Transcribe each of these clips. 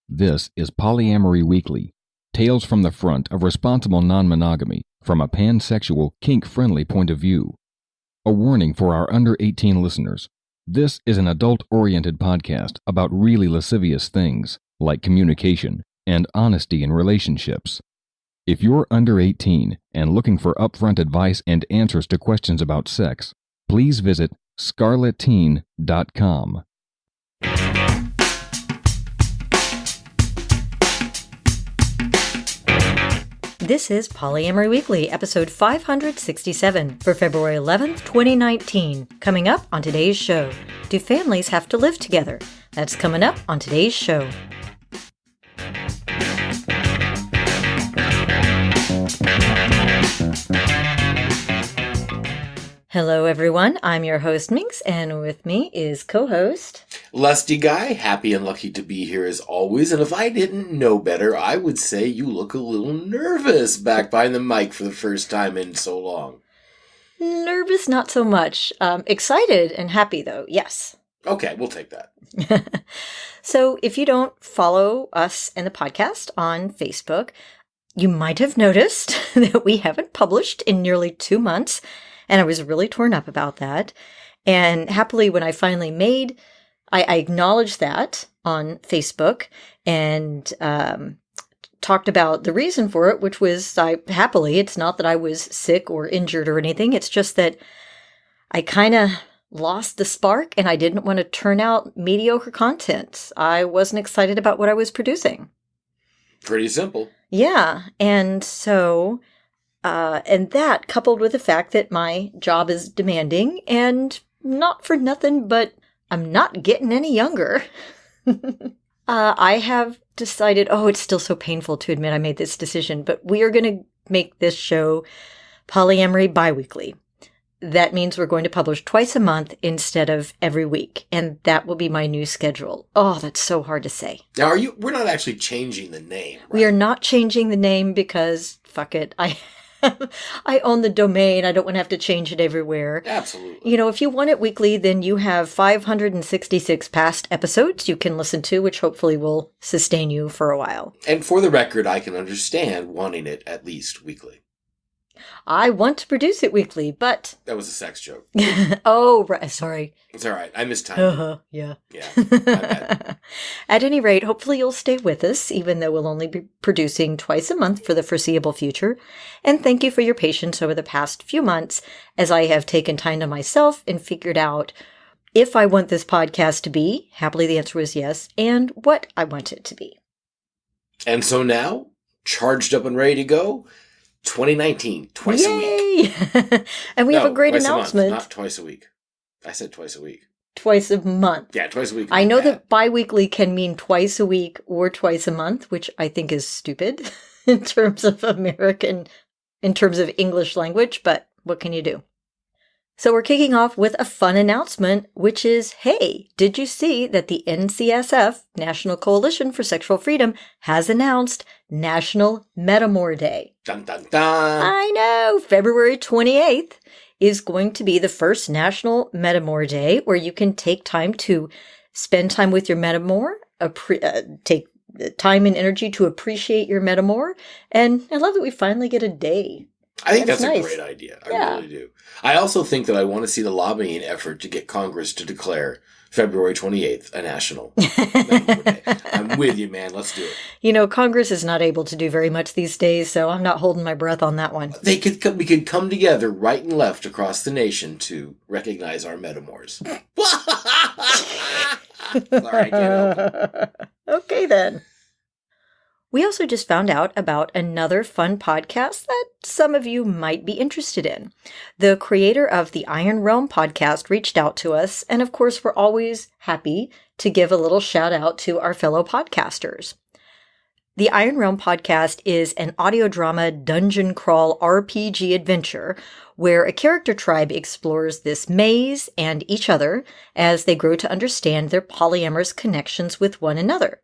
This is Polyamory Weekly, tales from the front of responsible non-monogamy from a pansexual, kink-friendly point of view. A warning for our under 18 listeners. This is an adult-oriented podcast about really lascivious things, like communication and honesty in relationships. If you're under 18 and looking for upfront advice and answers to questions about sex, please visit scarletteen.com. This is Polyamory Weekly, episode 567 for February 11th, 2019. Coming up on today's show, do families have to live together? That's coming up on today's show. Hello, everyone. I'm your host, Minx, and with me is co-host Lusty Guy. Happy and lucky to be here as always. And if I didn't know better, I would say you look a little nervous back behind the mic for the first time in so long. Nervous, not so much. Excited and happy, though. Yes. Okay, we'll take that. So if you don't follow us and the podcast on Facebook, you might have noticed that we haven't published in nearly 2 months. And I was really torn up about that. And happily, when I finally made, I acknowledged that on Facebook and talked about the reason for it, which was it's not that I was sick or injured or anything. It's just that I kind of lost the spark and I didn't want to turn out mediocre content. I wasn't excited about what I was producing. Pretty simple. Yeah. And so... and that, coupled with the fact that my job is demanding, and not for nothing, but I'm not getting any younger, I have decided, it's still so painful to admit I made this decision, but we are going to make this show Polyamory biweekly. That means we're going to publish twice a month instead of every week, and that will be my new schedule. Oh, that's so hard to say. Now, we're not actually changing the name, right? We are not changing the name because, fuck it, I own the domain. I don't want to have to change it everywhere. Absolutely. You know, if you want it weekly, then you have 566 past episodes you can listen to, which hopefully will sustain you for a while. And for the record, I can understand wanting it at least weekly. I want to produce it weekly, but... That was a sex joke. Oh, right. Sorry. It's all right. I mistimed Yeah. Yeah, my bad. At any rate, hopefully you'll stay with us, even though we'll only be producing twice a month for the foreseeable future. And thank you for your patience over the past few months, as I have taken time to myself and figured out if I want this podcast to be, happily the answer was yes, and what I want it to be. And so now, charged up and ready to go... 2019, twice a week. And we have a great announcement. Not twice a week. I said twice a week. Twice a month. Yeah, twice a week. I know that biweekly can mean twice a week or twice a month, which I think is stupid in terms of English language, but what can you do? So we're kicking off with a fun announcement, which is, hey, did you see that the NCSF, National Coalition for Sexual Freedom, has announced National Metamour Day? Dun, dun, dun. I know! February 28th is going to be the first National Metamour Day, where you can take time to spend time with your Metamour, take time and energy to appreciate your Metamour, and I love that we finally get a day. I think that's nice. a great idea. I really do. I also think that I want to see the lobbying effort to get Congress to declare February 28th a national Metamour Day. I'm with you, man. Let's do it. You know, Congress is not able to do very much these days, so I'm not holding my breath on that one. We could come together right and left across the nation to recognize our Metamours. Sorry, I can't help it. Okay, then. We also just found out about another fun podcast that some of you might be interested in. The creator of the Iron Realm podcast reached out to us, and of course, we're always happy to give a little shout out to our fellow podcasters. The Iron Realm podcast is an audio drama dungeon crawl RPG adventure where a character tribe explores this maze and each other as they grow to understand their polyamorous connections with one another.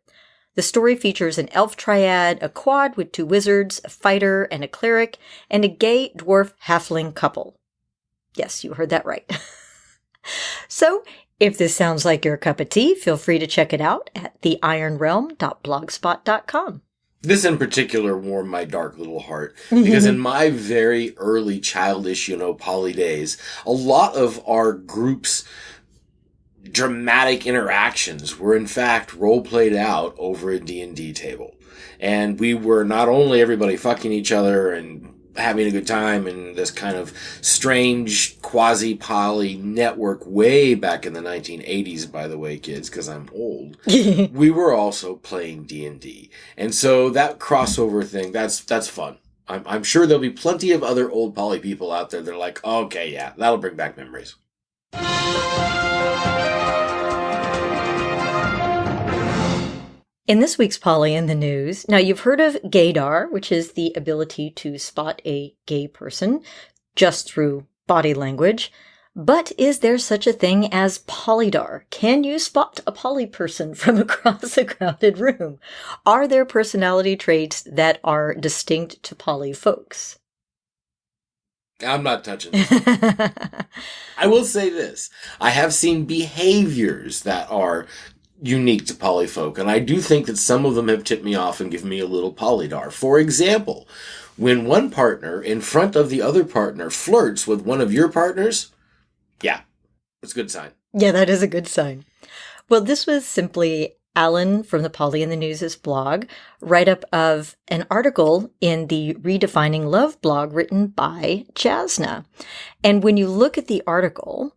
The story features an elf triad, a quad with 2 wizards, a fighter, and a cleric, and a gay dwarf halfling couple. Yes, you heard that right. So, If this sounds like your cup of tea, feel free to check it out at theironrealm.blogspot.com. This in particular warmed my dark little heart because in my very early childish, poly days, a lot of our group's dramatic interactions were in fact role played out over a D&D table. And we were not only everybody fucking each other and having a good time in this kind of strange quasi-poly network way back in the 1980s, by the way, kids, because I'm old. We were also playing D&D. And so that crossover thing, that's fun. I'm sure there'll be plenty of other old poly people out there that are like, okay, yeah, that'll bring back memories. In this week's Poly in the News, now you've heard of gaydar, which is the ability to spot a gay person just through body language. But is there such a thing as poly-dar? Can you spot a poly person from across a crowded room? Are there personality traits that are distinct to poly folks? I'm not touching this. I will say this. I have seen behaviors that are unique to poly folk, and I do think that some of them have tipped me off and given me a little poly-dar. For example, when one partner in front of the other partner flirts with one of your partners, yeah, it's a good sign. Yeah, that is a good sign. Well, this was simply Alan from the Poly in the News' blog, write-up of an article in the Redefining Love blog written by Jasna. And when you look at the article,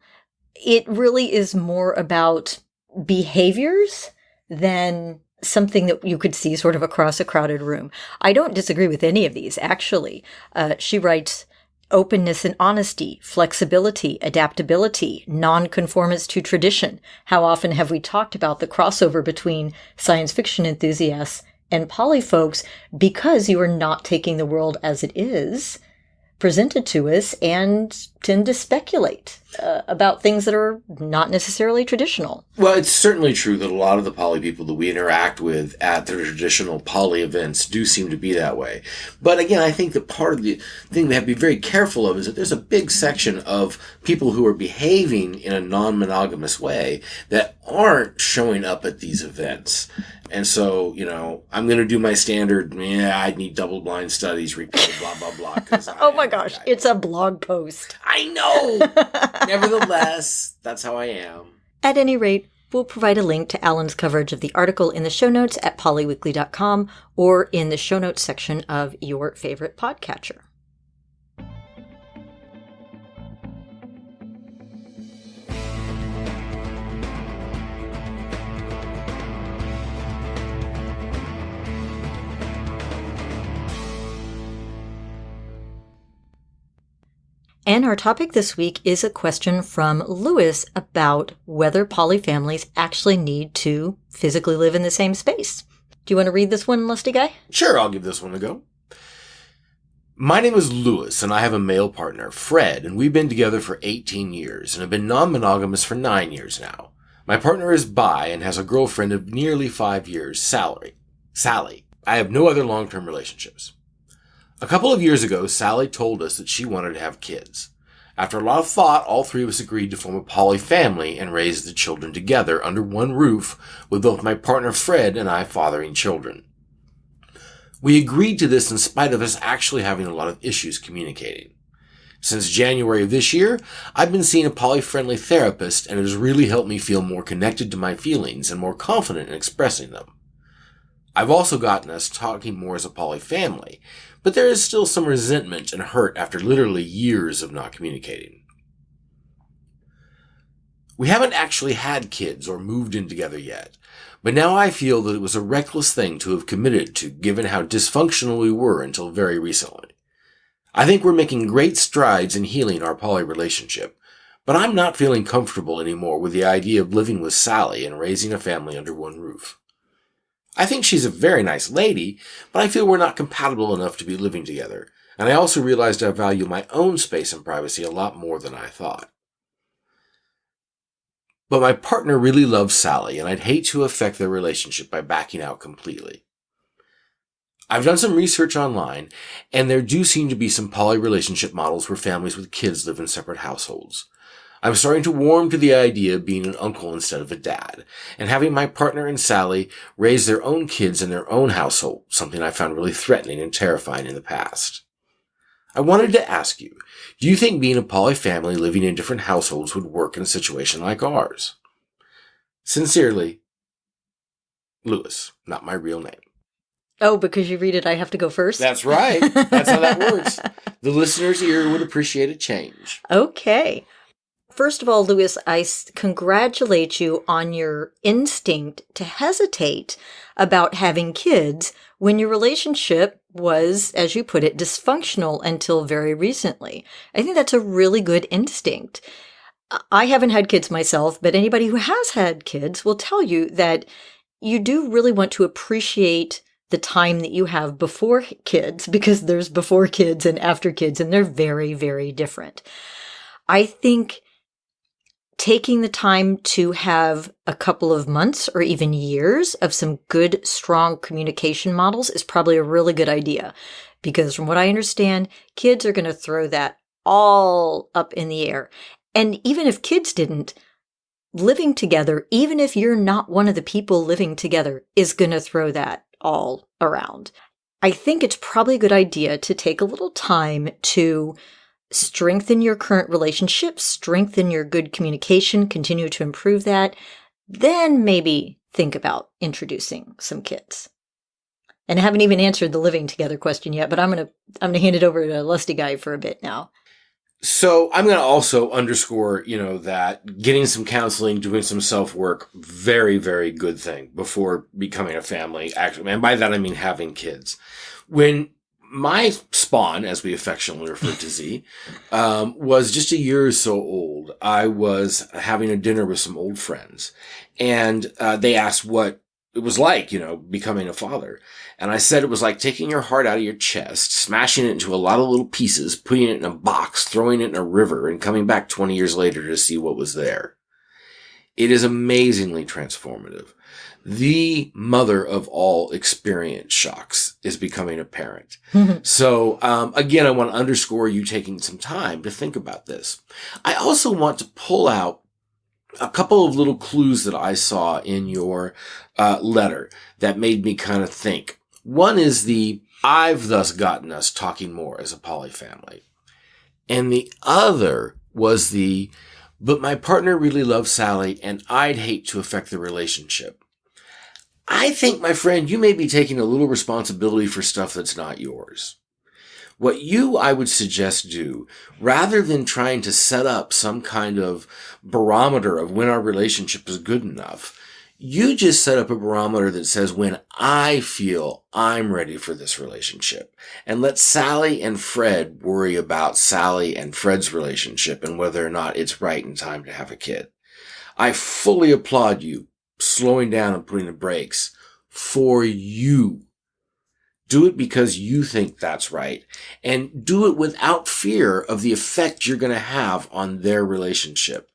it really is more about behaviors than something that you could see sort of across a crowded room. I don't disagree with any of these, actually. She writes, openness and honesty, flexibility, adaptability, nonconformance to tradition. How often have we talked about the crossover between science fiction enthusiasts and poly folks because you are not taking the world as it is presented to us and tend to speculate about things that are not necessarily traditional. Well, it's certainly true that a lot of the poly people that we interact with at the traditional poly events do seem to be that way. But again, I think that part of the thing we have to be very careful of is that there's a big section of people who are behaving in a non-monogamous way that aren't showing up at these events. And so, I'm going to do my standard, I need double-blind studies, report, blah, blah, blah. Oh my gosh, it's a blog post. I know! Nevertheless, that's how I am. At any rate, we'll provide a link to Alan's coverage of the article in the show notes at polyweekly.com or in the show notes section of your favorite podcatcher. And our topic this week is a question from Lewis about whether poly families actually need to physically live in the same space. Do you want to read this one, Lusty Guy? Sure, I'll give this one a go. My name is Lewis, and I have a male partner, Fred, and we've been together for 18 years and have been non-monogamous for 9 years now. My partner is bi and has a girlfriend of nearly 5 years, Sally. I have no other long-term relationships. A couple of years ago, Sally told us that she wanted to have kids. After a lot of thought, all three of us agreed to form a poly family and raise the children together under one roof, with both my partner Fred and I fathering children. We agreed to this in spite of us actually having a lot of issues communicating. Since January of this year, I've been seeing a poly-friendly therapist, and it has really helped me feel more connected to my feelings and more confident in expressing them. I've also gotten us talking more as a poly family, but there is still some resentment and hurt after literally years of not communicating. We haven't actually had kids or moved in together yet, but now I feel that it was a reckless thing to have committed to given how dysfunctional we were until very recently. I think we're making great strides in healing our poly relationship, but I'm not feeling comfortable anymore with the idea of living with Sally and raising a family under one roof. I think she's a very nice lady, but I feel we're not compatible enough to be living together, and I also realized I value my own space and privacy a lot more than I thought. But my partner really loves Sally, and I'd hate to affect their relationship by backing out completely. I've done some research online, and there do seem to be some poly relationship models where families with kids live in separate households. I'm starting to warm to the idea of being an uncle instead of a dad, and having my partner and Sally raise their own kids in their own household, something I found really threatening and terrifying in the past. I wanted to ask you, do you think being a poly family living in different households would work in a situation like ours? Sincerely, Lewis, not my real name. Oh, because you read it, I have to go first? That's right. That's how that works. The listener's ear would appreciate a change. Okay. First of all, Lewis, I congratulate you on your instinct to hesitate about having kids when your relationship was, as you put it, dysfunctional until very recently. I think that's a really good instinct. I haven't had kids myself, but anybody who has had kids will tell you that you do really want to appreciate the time that you have before kids, because there's before kids and after kids, and they're very, very different. I think taking the time to have a couple of months or even years of some good, strong communication models is probably a really good idea, because from what I understand, kids are going to throw that all up in the air. And even if kids didn't, living together, even if you're not one of the people living together, is going to throw that all around. I think it's probably a good idea to take a little time to strengthen your current relationship, strengthen your good communication, continue to improve that, then maybe think about introducing some kids. And I haven't even answered the living together question yet, but I'm gonna hand it over to Lusty Guy for a bit now. So I'm going to also underscore, that getting some counseling, doing some self-work, very, very good thing before becoming a family. Actually, and by that I mean having kids. When my spawn, as we affectionately refer to Z, was just a year or so old, I was having a dinner with some old friends, and they asked what it was like, becoming a father. And I said it was like taking your heart out of your chest, smashing it into a lot of little pieces, putting it in a box, throwing it in a river, and coming back 20 years later to see what was there. It is amazingly transformative. The mother of all experience shocks is becoming a parent. So, again, I want to underscore you taking some time to think about this. I also want to pull out a couple of little clues that I saw in your letter that made me kind of think. One is I've thus gotten us talking more as a poly family. And the other was but my partner really loves Sally and I'd hate to affect the relationship. I think, my friend, you may be taking a little responsibility for stuff that's not yours. What I would suggest do, rather than trying to set up some kind of barometer of when our relationship is good enough, you just set up a barometer that says when I feel I'm ready for this relationship. And let Sally and Fred worry about Sally and Fred's relationship and whether or not it's right in time to have a kid. I fully applaud you slowing down and putting the brakes for you. Do it because you think that's right, and do it without fear of the effect you're going to have on their relationship.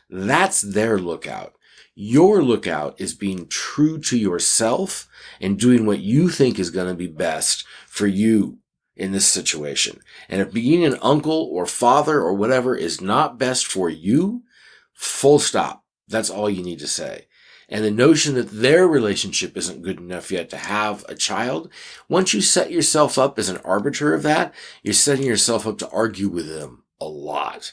That's their lookout. Your lookout is being true to yourself and doing what you think is going to be best for you in this situation. And if being an uncle or father or whatever is not best for you, full stop. That's all you need to say. And the notion that their relationship isn't good enough yet to have a child, once you set yourself up as an arbiter of that, you're setting yourself up to argue with them a lot.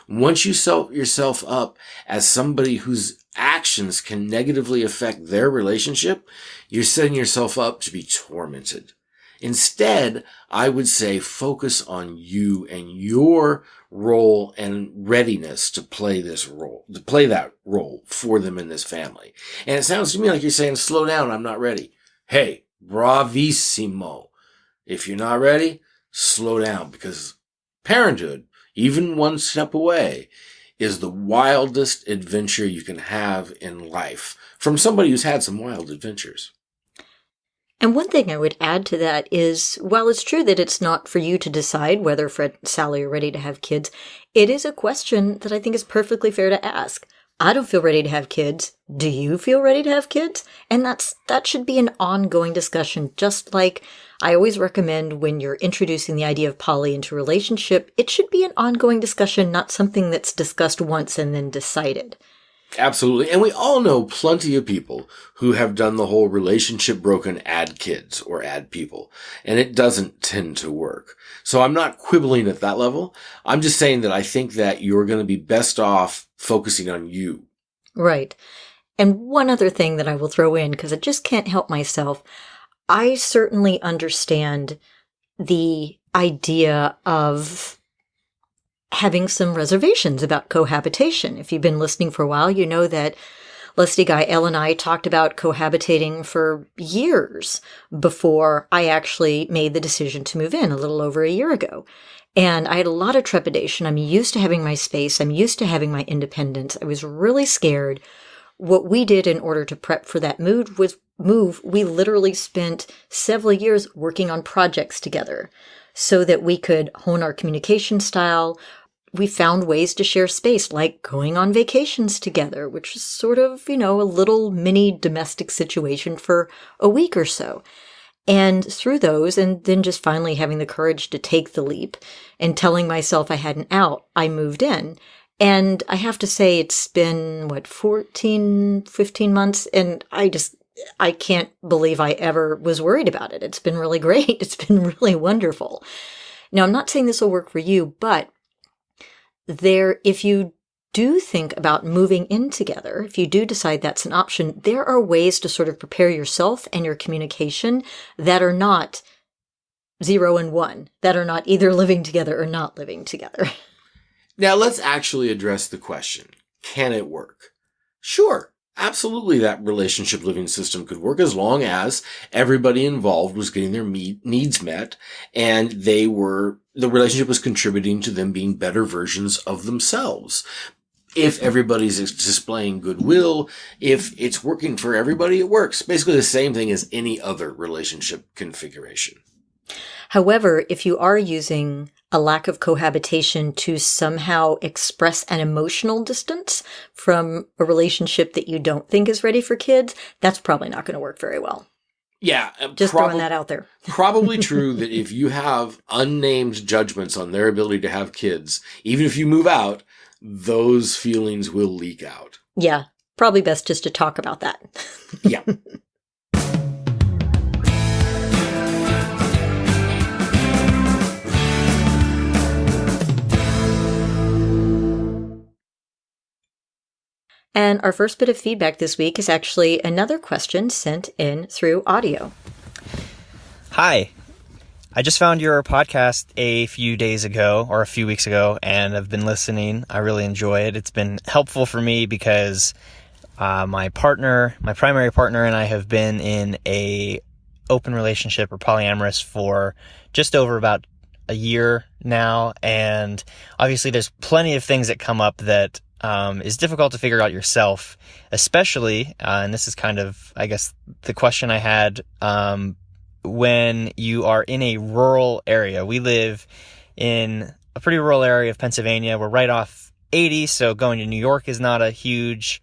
Once you set yourself up as somebody whose actions can negatively affect their relationship, you're setting yourself up to be tormented. Instead, I would say focus on you and your role and readiness to play that role for them in this family. And it sounds to me like you're saying, slow down, I'm not ready. Hey, bravissimo. If you're not ready, slow down, because parenthood, even one step away, is the wildest adventure you can have in life from somebody who's had some wild adventures. And one thing I would add to that is, while it's true that it's not for you to decide whether Fred and Sally are ready to have kids, it is a question that I think is perfectly fair to ask. I don't feel ready to have kids. Do you feel ready to have kids? And that should be an ongoing discussion, just like I always recommend when you're introducing the idea of poly into a relationship, it should be an ongoing discussion, not something that's discussed once and then decided. Absolutely. And we all know plenty of people who have done the whole relationship broken, add kids or add people. And it doesn't tend to work. So I'm not quibbling at that level. I'm just saying that I think that you're going to be best off focusing on you. Right. And one other thing that I will throw in, because I just can't help myself, I certainly understand the idea of having some reservations about cohabitation. If you've been listening for a while, you know that Lusty Guy, Elle, and I talked about cohabitating for years before I actually made the decision to move in a little over a year ago. And I had a lot of trepidation. I'm used to having my space. I'm used to having my independence. I was really scared. What we did in order to prep for that move, we literally spent several years working on projects together so that we could hone our communication style. We found ways to share space, like going on vacations together, which is sort of, a little mini domestic situation for a week or so. And through those, and then just finally having the courage to take the leap and telling myself I had an out, I moved in. And I have to say it's been, 14, 15 months, and I can't believe I ever was worried about it. It's been really great. It's been really wonderful. Now, I'm not saying this will work for you, but if you do think about moving in together, if you do decide that's an option, there are ways to sort of prepare yourself and your communication that are not 0 and 1, that are not either living together or not living together. Now let's actually address the question. Can it work? Sure. Absolutely, that relationship living system could work as long as everybody involved was getting their needs met and the relationship was contributing to them being better versions of themselves. If everybody's displaying goodwill, if it's working for everybody, it works. Basically the same thing as any other relationship configuration. However, if you are using a lack of cohabitation to somehow express an emotional distance from a relationship that you don't think is ready for kids, that's probably not going to work very well. Yeah. Just throwing that out there. Probably true that if you have unnamed judgments on their ability to have kids, even if you move out, those feelings will leak out. Yeah. Probably best just to talk about that. Yeah. And our first bit of feedback this week is actually another question sent in through audio. Hi. I just found your podcast a few days ago or a few weeks ago and I've been listening. I really enjoy it. It's been helpful for me because my primary partner and I have been in a open relationship or polyamorous for just over about a year now. And obviously there's plenty of things that come up that is difficult to figure out yourself, especially, and this is kind of, I guess, the question I had, when you are in a rural area. We live in a pretty rural area of Pennsylvania. We're right off 80, so going to New York is not a huge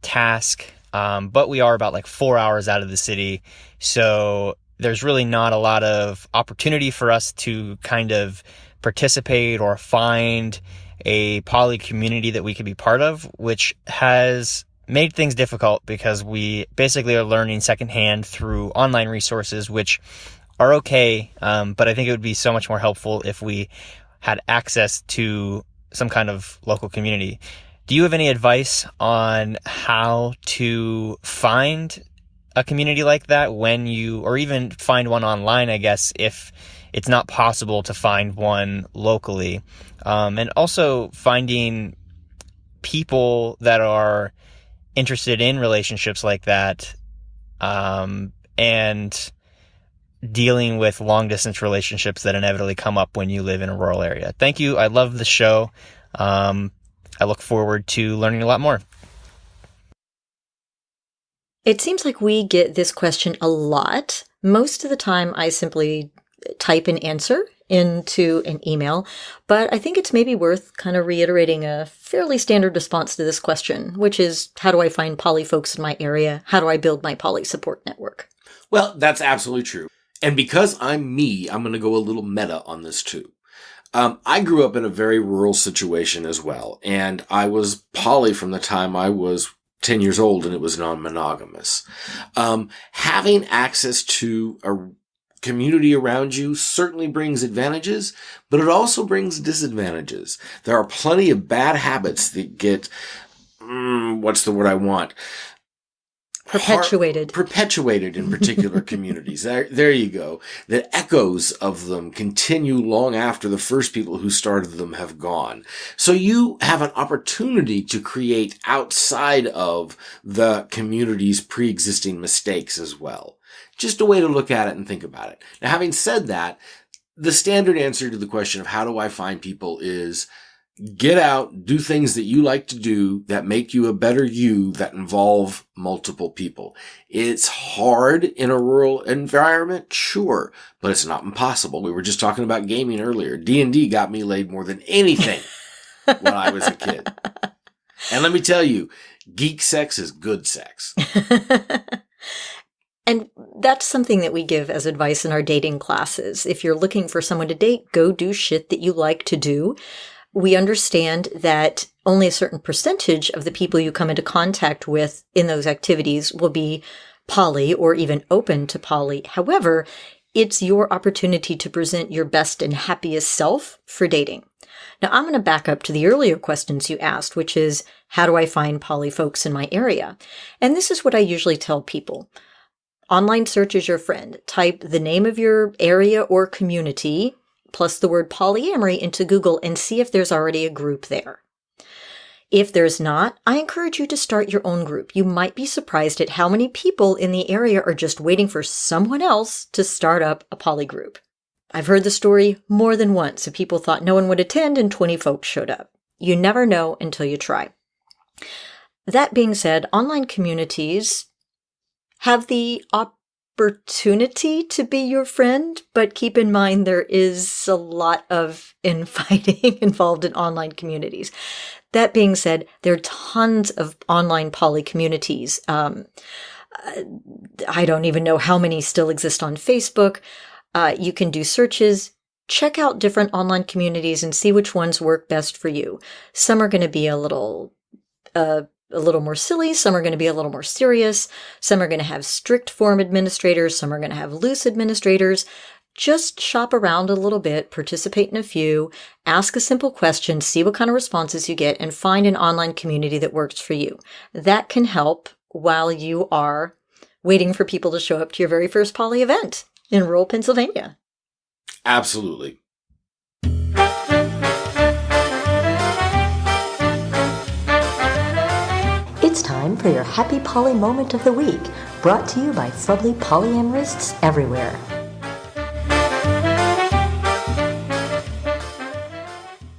task, but we are about 4 hours out of the city, so there's really not a lot of opportunity for us to kind of participate or find a poly community that we could be part of, which has made things difficult because we basically are learning secondhand through online resources, which are okay, but I think it would be so much more helpful if we had access to some kind of local community. Do you have any advice on how to find a community like that or even find one online, I guess, if it's not possible to find one locally? And also finding people that are interested in relationships like that, and dealing with long distance relationships that inevitably come up when you live in a rural area. Thank you. I love the show. I look forward to learning a lot more. It seems like we get this question a lot. Most of the time I simply type an answer into an email, but I think it's maybe worth kind of reiterating a fairly standard response to this question, which is, how do I find poly folks in my area? How do I build my poly support network? Well, that's absolutely true. And because I'm me, I'm going to go a little meta on this too. I grew up in a very rural situation as well, and I was poly from the time I was 10 years old, and it was non-monogamous. Having access to a community around you certainly brings advantages, but it also brings disadvantages. There are plenty of bad habits that get, what's the word I want? Perpetuated in particular communities. There you go. The echoes of them continue long after the first people who started them have gone. So you have an opportunity to create outside of the community's pre-existing mistakes as well. Just a way to look at it and think about it. Now, having said that, the standard answer to the question of how do I find people is get out, do things that you like to do that make you a better you, that involve multiple people. It's hard in a rural environment, sure, but it's not impossible. We were just talking about gaming earlier. D&D got me laid more than anything when I was a kid. And let me tell you, geek sex is good sex. And that's something that we give as advice in our dating classes. If you're looking for someone to date, go do shit that you like to do. We understand that only a certain percentage of the people you come into contact with in those activities will be poly or even open to poly. However, it's your opportunity to present your best and happiest self for dating. Now, I'm going to back up to the earlier questions you asked, which is, how do I find poly folks in my area? And this is what I usually tell people. Online search is your friend. Type the name of your area or community plus the word polyamory into Google and see if there's already a group there. If there's not, I encourage you to start your own group. You might be surprised at how many people in the area are just waiting for someone else to start up a poly group. I've heard the story more than once of people thought no one would attend and 20 folks showed up. You never know until you try. That being said, online communities have the opportunity to be your friend, but keep in mind there is a lot of infighting involved in online communities. That being said, there are tons of online poly communities. I don't even know how many still exist on Facebook. You can do searches, check out different online communities and see which ones work best for you. Some are going to be a little more silly. Some are going to be a little more serious. Some are going to have strict form administrators. Some are going to have loose administrators. Just shop around a little bit, participate in a few, ask a simple question, see what kind of responses you get, and find an online community that works for you. That can help while you are waiting for people to show up to your very first poly event in rural Pennsylvania. Absolutely. It's time for your Happy Poly Moment of the Week, brought to you by Fubbly polyamorists everywhere.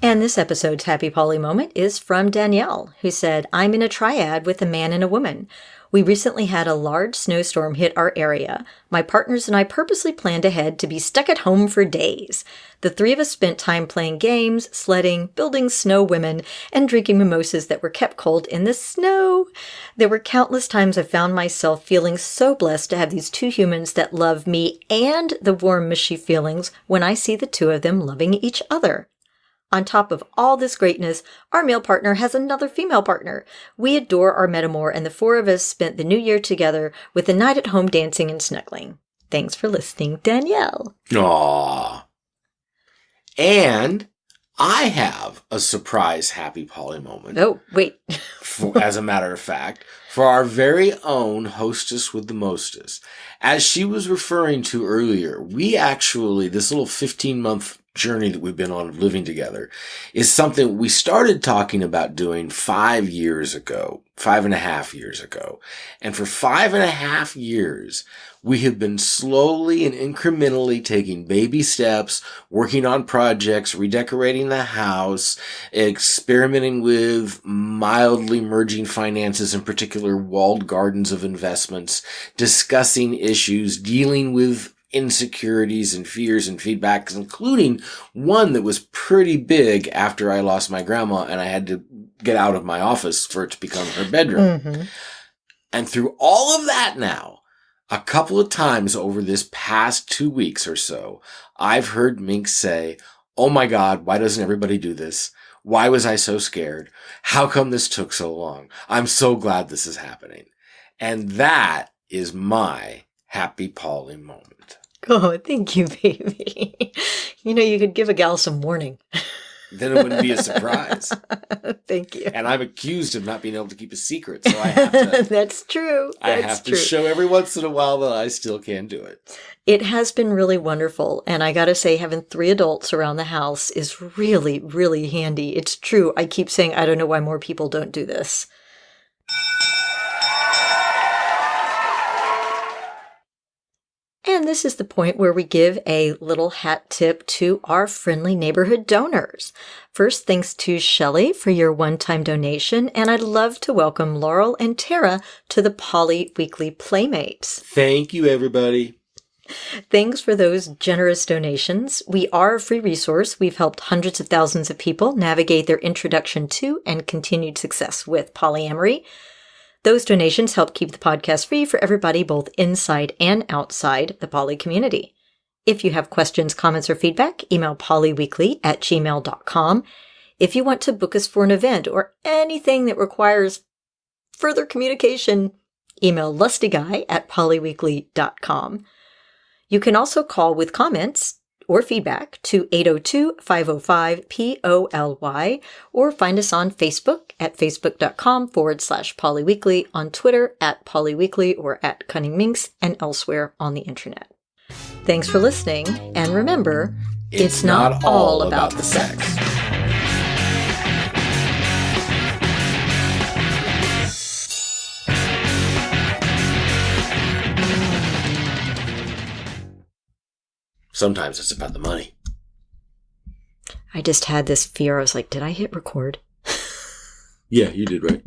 And this episode's Happy Poly Moment is from Danielle, who said, I'm in a triad with a man and a woman. We recently had a large snowstorm hit our area. My partners and I purposely planned ahead to be stuck at home for days. The three of us spent time playing games, sledding, building snow women, and drinking mimosas that were kept cold in the snow. There were countless times I found myself feeling so blessed to have these two humans that love me and the warm, mushy feelings when I see the two of them loving each other. On top of all this greatness, our male partner has another female partner. We adore our Metamour, and the four of us spent the new year together with a night at home dancing and snuggling. Thanks for listening, Danielle. Aww. And I have a surprise Happy Poly Moment. Oh, wait. As a matter of fact, for our very own hostess with the mostest. As she was referring to earlier, we actually, this little 15-month journey that we've been on of living together is something we started talking about doing 5.5 years ago. And for 5.5 years, we have been slowly and incrementally taking baby steps, working on projects, redecorating the house, experimenting with mildly merging finances, in particular walled gardens of investments, discussing issues, dealing with insecurities and fears and feedbacks, including one that was pretty big after I lost my grandma and I had to get out of my office for it to become her bedroom. Mm-hmm. And through all of that now, a couple of times over this past 2 weeks or so, I've heard Minx say, "Oh my God, why doesn't everybody do this? Why was I so scared? How come this took so long? I'm so glad this is happening." And that is my happy Poly moment. Oh, thank you, baby. You could give a gal some warning. Then it wouldn't be a surprise. Thank you. And I'm accused of not being able to keep a secret, so I have to. That's true. I have to show every once in a while that I still can do it. It has been really wonderful. And I got to say, having 3 adults around the house is really, really handy. It's true. I keep saying, I don't know why more people don't do this. And this is the point where we give a little hat tip to our friendly neighborhood donors. First, thanks to Shelly for your one-time donation, and I'd love to welcome Laurel and Terra to the Poly Weekly Playmates. Thank you, everybody. Thanks for those generous donations. We are a free resource. We've helped hundreds of thousands of people navigate their introduction to and continued success with polyamory. Those donations help keep the podcast free for everybody, both inside and outside the poly community. If you have questions, comments, or feedback, email polyweekly@gmail.com. If you want to book us for an event or anything that requires further communication, email lustyguy@polyweekly.com. You can also call with comments or feedback to 802-505-POLY, or find us on Facebook at facebook.com/polyweekly, on Twitter @polyweekly or @cunningminx, and elsewhere on the internet. Thanks for listening, and remember, it's not all about the sex. Sometimes it's about the money. I just had this fear. I was like, did I hit record? Yeah, you did right.